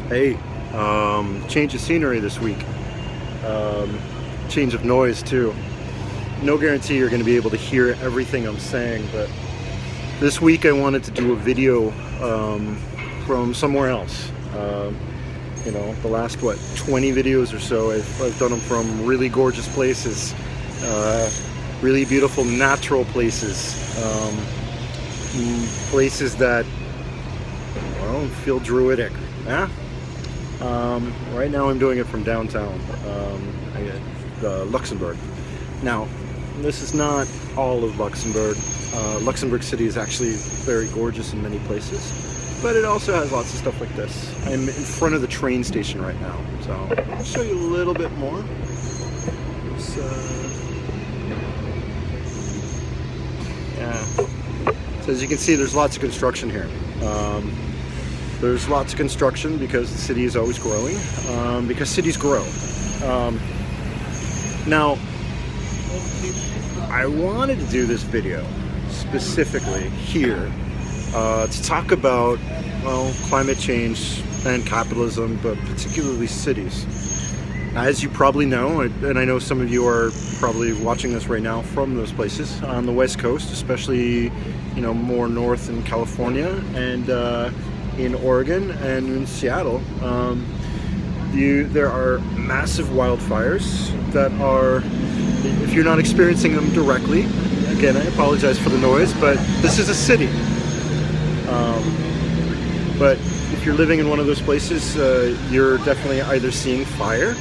Hey, change of scenery this week. Change of noise too. No guarantee you're going to be able to hear everything I'm saying, but this week I wanted to do a video from somewhere else. The last 20 videos or so, I've done them from really gorgeous places, really beautiful natural places, places that, well, feel druidic. Yeah. Right now I'm doing it from downtown, Luxembourg. Now, this is not all of Luxembourg. Luxembourg City is actually very gorgeous in many places, but it also has lots of stuff like this. I'm in front of the train station right now, so I'll show you a little bit more. So as you can see, there's lots of construction here. There's lots of construction because the city is always growing, because cities grow. Now, I wanted to do this video specifically here to talk about, well, climate change and capitalism, but particularly cities. As you probably know, and I know some of you are probably watching this right now from those places on the West Coast, especially, more north in California and in Oregon and in Seattle, there are massive wildfires that are, if you're not experiencing them directly, again, I apologize for the noise, but this is a city. But if you're living in one of those places, you're definitely either seeing fire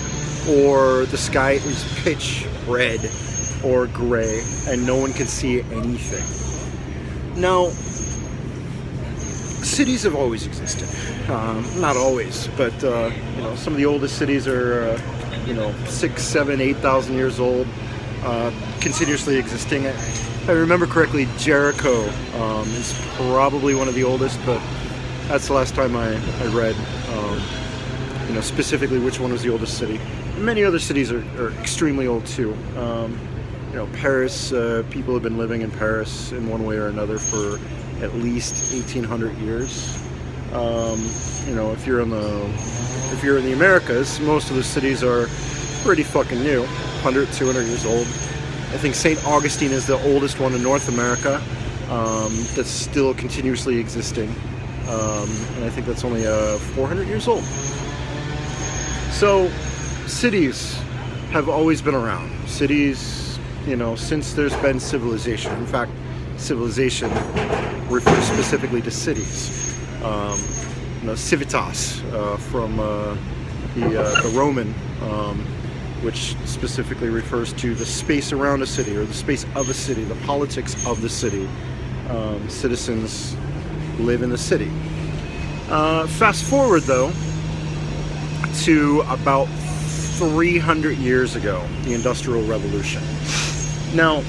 or the sky is pitch red or gray and no one can see anything. Now, cities have always existed. Not always, but some of the oldest cities are 6, 7, 8,000 years old, continuously existing. If I remember correctly, Jericho is probably one of the oldest, but that's the last time I read specifically which one was the oldest city. Many other cities are extremely old too. Paris, people have been living in Paris in one way or another for at least 1,800 years. If you're in the Americas, most of the cities are pretty fucking new, 100, 200 years old. I think St. Augustine is the oldest one in North America that's still continuously existing, and I think that's only 400 years old. So cities have always been around. Cities, since there's been civilization. In fact, civilization refers specifically to cities. Civitas from the Roman, which specifically refers to the space around a city or the space of a city, the politics of the city. Citizens live in the city. Fast forward though to about 300 years ago, the Industrial Revolution. Now,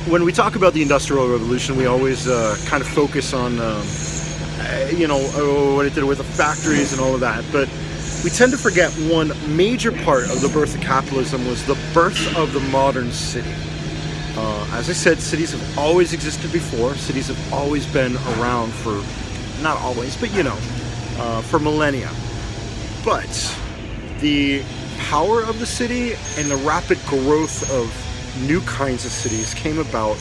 when we talk about the Industrial Revolution, we always kind of focus on, what it did with the factories and all of that. But we tend to forget one major part of the birth of capitalism was the birth of the modern city. As I said, cities have always existed before. Cities have always been around for, not always, but for millennia. But the power of the city and the rapid growth of new kinds of cities came about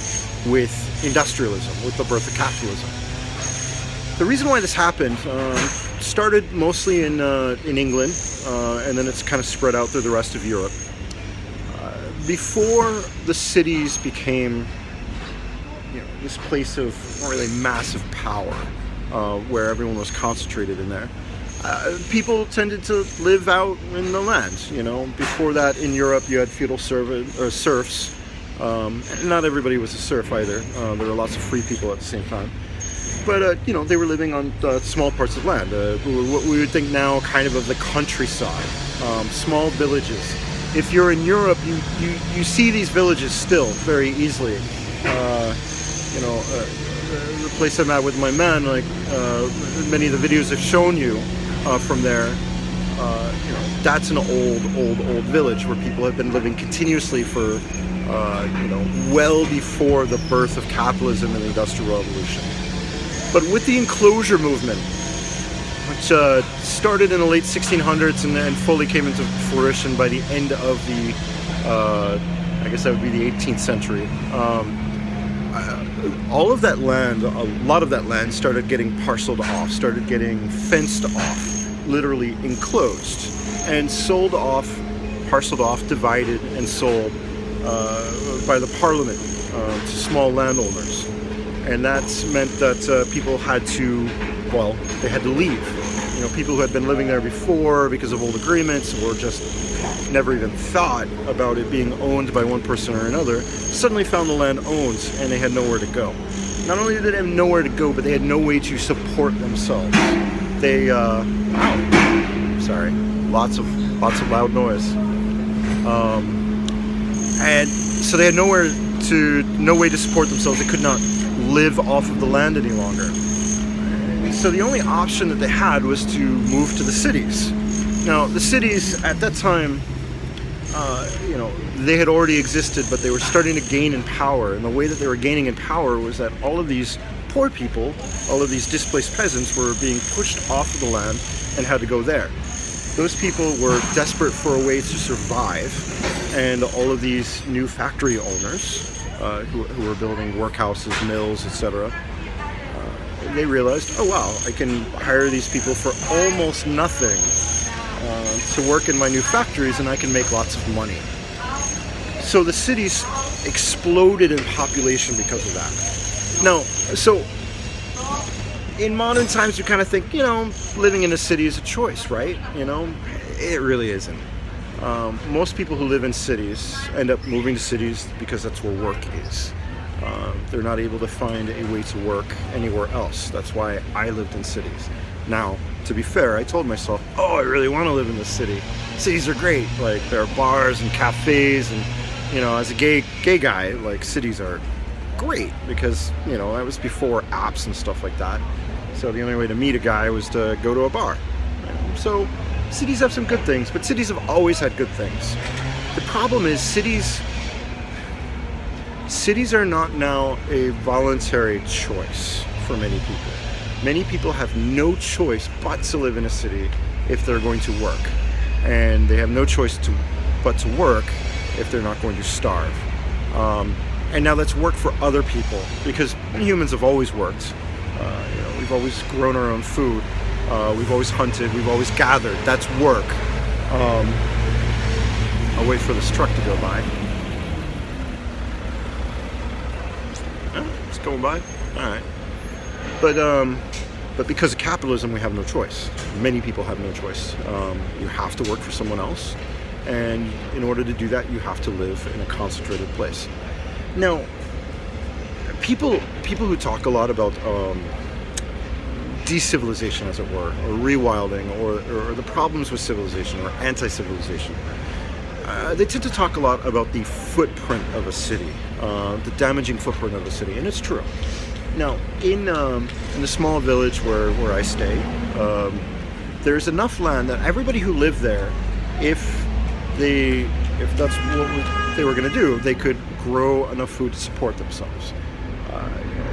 with industrialism, with the birth of capitalism. The reason why this happened started mostly in England, and then it's kind of spread out through the rest of Europe. Before the cities became this place of really massive power, where everyone was concentrated in there, people tended to live out in the land. Before that, in Europe, you had feudal serfs. Not everybody was a serf either. There were lots of free people at the same time. But they were living on small parts of land. What we would think now, kind of the countryside, small villages. If you're in Europe, you see these villages still very easily. The place I'm at with my man, many of the videos have shown you. From there, that's an old village where people have been living continuously for, well before the birth of capitalism and the Industrial Revolution. But with the enclosure movement, started in the late 1600s and fully came into fruition by the end of the, I guess that would be the 18th century. All of that land, a lot of that land started getting parceled off, started getting fenced off, literally enclosed, and sold off, parceled off, divided, and sold by the Parliament to small landowners. And that meant that people had to, well, they had to leave. You know, people who had been living there before because of old agreements or just never even thought about it being owned by one person or another, suddenly found the land owned and they had nowhere to go. Not only did they have nowhere to go, but they had no way to support themselves. They, sorry, lots of loud noise. And so they had no way to support themselves. They could not live off of the land any longer. So the only option that they had was to move to the cities. Now, the cities at that time, you know, they had already existed, but they were starting to gain in power. And the way that they were gaining in power was that all of these poor people, all of these displaced peasants were being pushed off of the land and had to go there. Those people were desperate for a way to survive, and all of these new factory owners who were building workhouses, mills, etc., they realized, oh wow, I can hire these people for almost nothing to work in my new factories, and I can make lots of money. So the cities exploded in population because of that. Now, so in modern times, you kind of think, you know, living in a city is a choice, right? You know, it really isn't. Most people who live in cities end up moving to cities because that's where work is. They're not able to find a way to work anywhere else. That's why I lived in cities. Now, to be fair, I told myself, oh, I really want to live in this city. Cities are great. Like, there are bars and cafes, and, you know, as a gay guy, like, cities are great because, you know, that was before apps and stuff like that. So the only way to meet a guy was to go to a bar. So cities have some good things, but cities have always had good things. The problem is cities are not now a voluntary choice for many people. Many people have no choice but to live in a city if they're going to work. And they have no choice but to work if they're not going to starve. And now that's work for other people, because humans have always worked. You know, we've always grown our own food. We've always hunted. We've always gathered. That's work. I'll wait for this truck to go by. It's going by? Alright. But because of capitalism, we have no choice. Many people have no choice. You have to work for someone else. And in order to do that, you have to live in a concentrated place. Now, people who talk a lot about decivilization, as it were, or rewilding, or the problems with civilization, or anti-civilization, they tend to talk a lot about the footprint of a city, the damaging footprint of a city, and it's true. Now, in the small village where I stay, there's enough land that everybody who lived there, if that's what they were going to do, they could grow enough food to support themselves.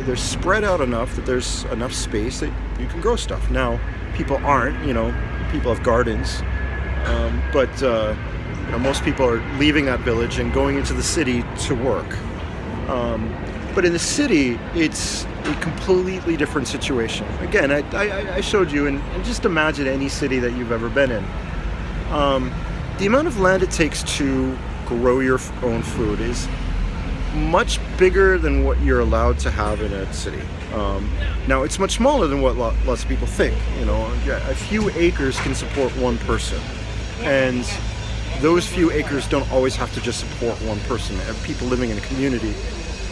They're spread out enough that there's enough space that you can grow stuff. Now, people aren't, you know, people have gardens, but you know, most people are leaving that village and going into the city to work. But in the city, it's a completely different situation. Again, I showed you, and just imagine any city that you've ever been in. The amount of land it takes to grow your own food is much bigger than what you're allowed to have in a city. Now, it's much smaller than what lots of people think. You know, a few acres can support one person, and those few acres don't always have to just support one person. People living in a community,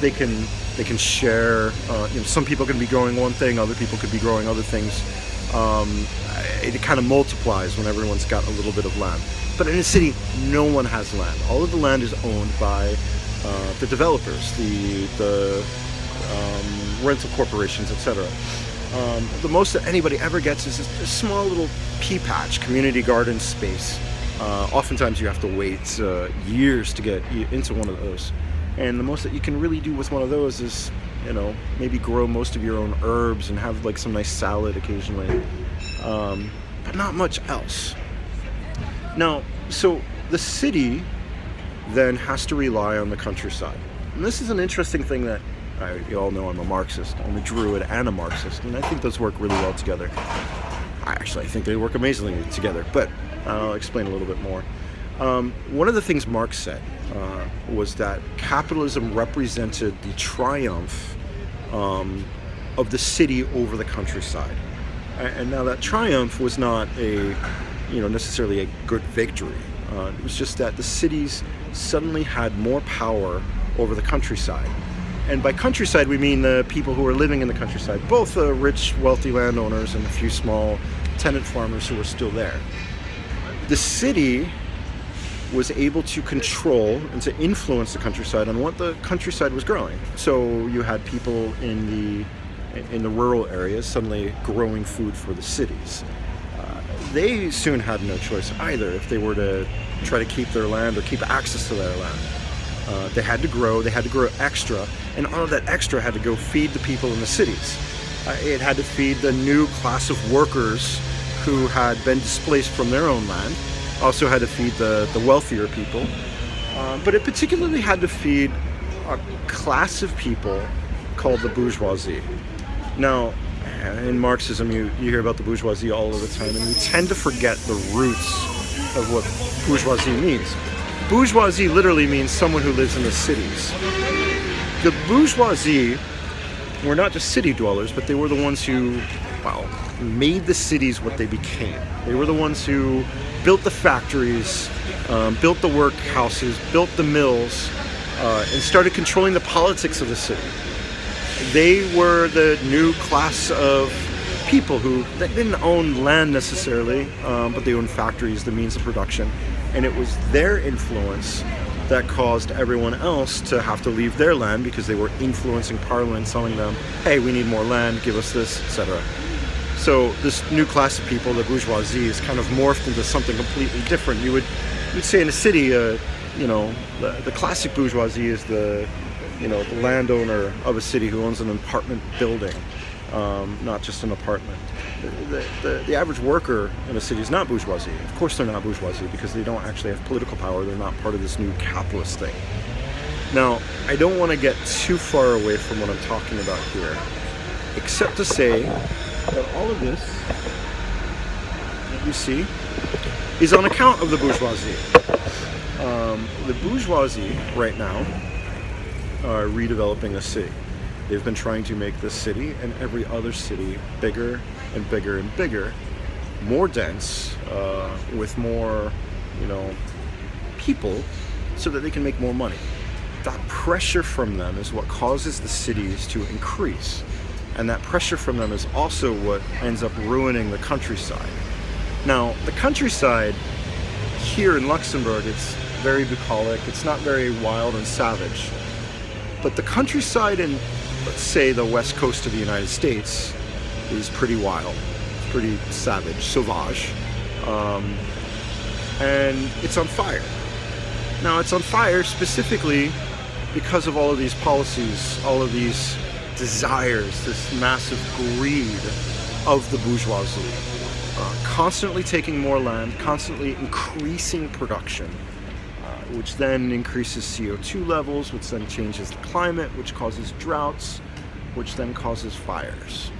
they can share. You know, some people can be growing one thing, other people could be growing other things. It kind of multiplies when everyone's got a little bit of land. But in a city, no one has land. All of the land is owned by the developers, the rental corporations, etc. The most that anybody ever gets is a small little pea patch, community garden space. Oftentimes you have to wait years to get into one of those. And the most that you can really do with one of those is, you know, maybe grow most of your own herbs and have like some nice salad occasionally. but not much else. Now, so the city then has to rely on the countryside. And this is an interesting thing that you all know I'm a Marxist. I'm a Druid and a Marxist, and I think those work really well together. I think they work amazingly together, but I'll explain a little bit more. One of the things Marx said was that capitalism represented the triumph of the city over the countryside. And now that triumph was not necessarily a good victory. It was just that the cities suddenly had more power over the countryside. And by countryside, we mean the people who are living in the countryside, both the rich, wealthy landowners and a few small tenant farmers who were still there. The city was able to control and to influence the countryside on what the countryside was growing. So you had people in the rural areas suddenly growing food for the cities. They soon had no choice either if they were to try to keep their land or keep access to their land. They had to grow extra, and all of that extra had to go feed the people in the cities. It had to feed the new class of workers who had been displaced from their own land, also had to feed the wealthier people, but it particularly had to feed a class of people called the bourgeoisie. Now, in Marxism, you hear about the bourgeoisie all of the time, and we tend to forget the roots of what bourgeoisie means. Bourgeoisie literally means someone who lives in the cities. The bourgeoisie were not just city dwellers, but they were the ones who, made the cities what they became. They were the ones who built the factories, built the workhouses, built the mills, and started controlling the politics of the city. They were the new class of people who didn't own land necessarily, but they owned factories, the means of production. And it was their influence that caused everyone else to have to leave their land because they were influencing Parliament, telling them, hey, we need more land, give us this, etc. So this new class of people, the bourgeoisie, is kind of morphed into something completely different. You'd say in a city, the classic bourgeoisie is the landowner of a city who owns an apartment building, not just an apartment. The average worker in a city is not bourgeoisie. Of course they're not bourgeoisie because they don't actually have political power. They're not part of this new capitalist thing. Now, I don't want to get too far away from what I'm talking about here, except to say that all of this, you see, is on account of the bourgeoisie. The bourgeoisie right now are redeveloping the city. They've been trying to make this city and every other city bigger and bigger and bigger, more dense, with more, people, so that they can make more money. That pressure from them is what causes the cities to increase. And that pressure from them is also what ends up ruining the countryside. Now, the countryside here in Luxembourg, it's very bucolic, it's not very wild and savage. But the countryside in, let's say, the west coast of the United States is pretty wild, pretty savage, sauvage, and it's on fire. Now, it's on fire specifically because of all of these policies, all of these desires, this massive greed of the bourgeoisie, constantly taking more land, constantly increasing production, which then increases CO2 levels, which then changes the climate, which causes droughts, which then causes fires.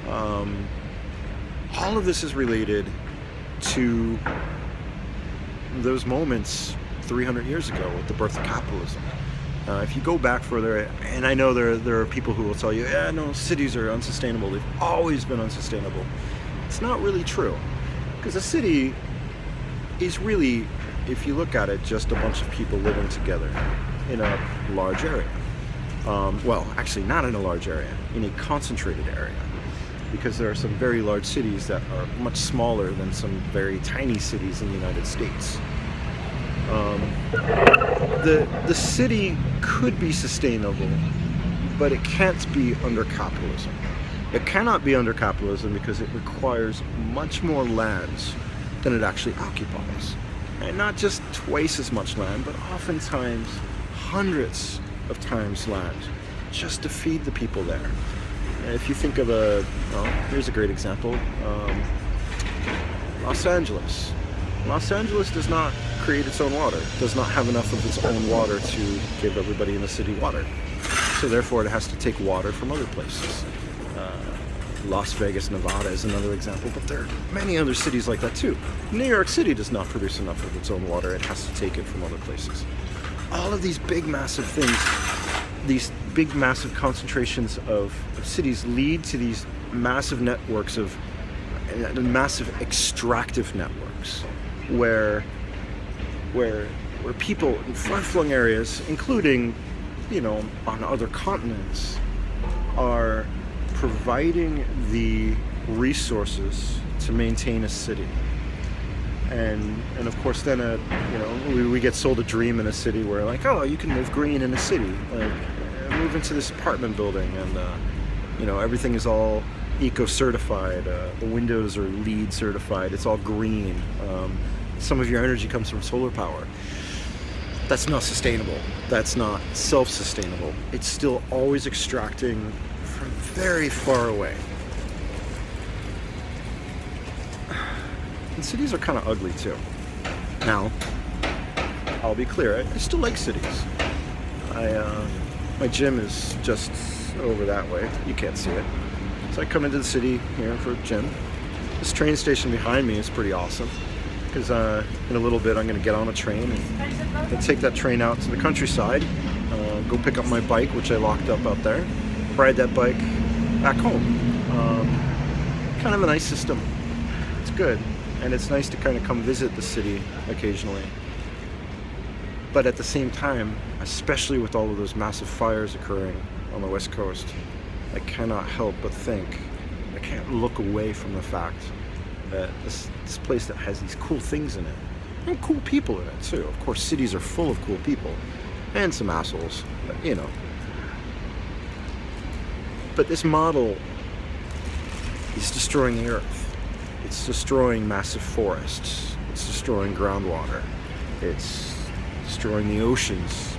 All of this is related to those moments 300 years ago with the birth of capitalism. If you go back further, and I know there are people who will tell you, yeah, no, cities are unsustainable. They've always been unsustainable. It's not really true, because a city is really, if you look at it, just a bunch of people living together in a large area. Well, actually not in a large area, in a concentrated area, because there are some very large cities that are much smaller than some very tiny cities in the United States. The city could be sustainable, but it can't be under capitalism. It cannot be under capitalism because it requires much more lands than it actually occupies. And not just twice as much land, but oftentimes hundreds of times land just to feed the people there. If you think of here's a great example. Los Angeles. Los Angeles does not create its own water, does not have enough of its own water to give everybody in the city water. So therefore it has to take water from other places. Las Vegas, Nevada is another example, but there are many other cities like that too. New York City does not produce enough of its own water, it has to take it from other places. All of these big massive things, these big massive concentrations of cities lead to these massive networks of massive extractive networks where people in far-flung areas, including, you know, on other continents, are providing the resources to maintain a city. And of course then you know, we get sold a dream in a city where, like, oh, you can live green in a city, like move into this apartment building, and you know, everything is all eco-certified, the windows are LEED certified, it's all green, some of your energy comes from solar power. That's not sustainable, that's not self-sustainable. It's still always extracting from very far away. And cities are kind of ugly too. Now, I'll be clear, I still like cities. My gym is just over that way, you can't see it. So I come into the city here for a gym. This train station behind me is pretty awesome, because in a little bit I'm going to get on a train and take that train out to the countryside, go pick up my bike, which I locked up out there, ride that bike back home. Kind of a nice system. It's good, and it's nice to kind of come visit the city occasionally. But at the same time, especially with all of those massive fires occurring on the West Coast, I cannot help but think, I can't look away from the fact that this place that has these cool things in it, and cool people in it too. Of course, cities are full of cool people, and some assholes, but, you know. But this model is destroying the earth. It's destroying massive forests. It's destroying groundwater. It's destroying the oceans.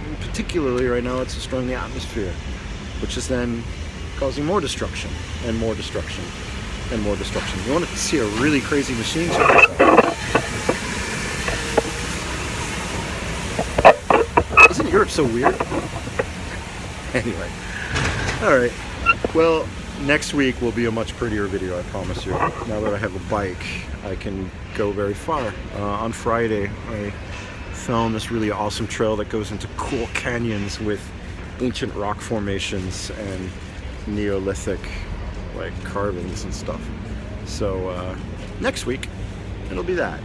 And particularly right now, it's destroying the atmosphere, which is then causing more destruction and more destruction and more destruction. You want to see a really crazy machine? Check this out. Isn't Europe so weird? Anyway, alright, well, next week will be a much prettier video, I promise you. Now that I have a bike, I can go very far. On Friday, I found this really awesome trail that goes into cool canyons with ancient rock formations and Neolithic like carvings and stuff. So next week it'll be that,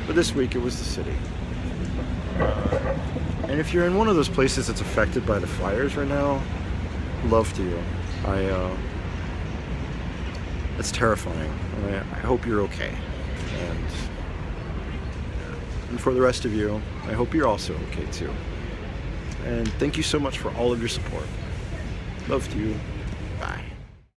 but this week it was the city. And if you're in one of those places that's affected by the fires right now, love to you. It's terrifying, and I hope you're okay. And for the rest of you, I hope you're also okay too. And thank you so much for all of your support. Love to you.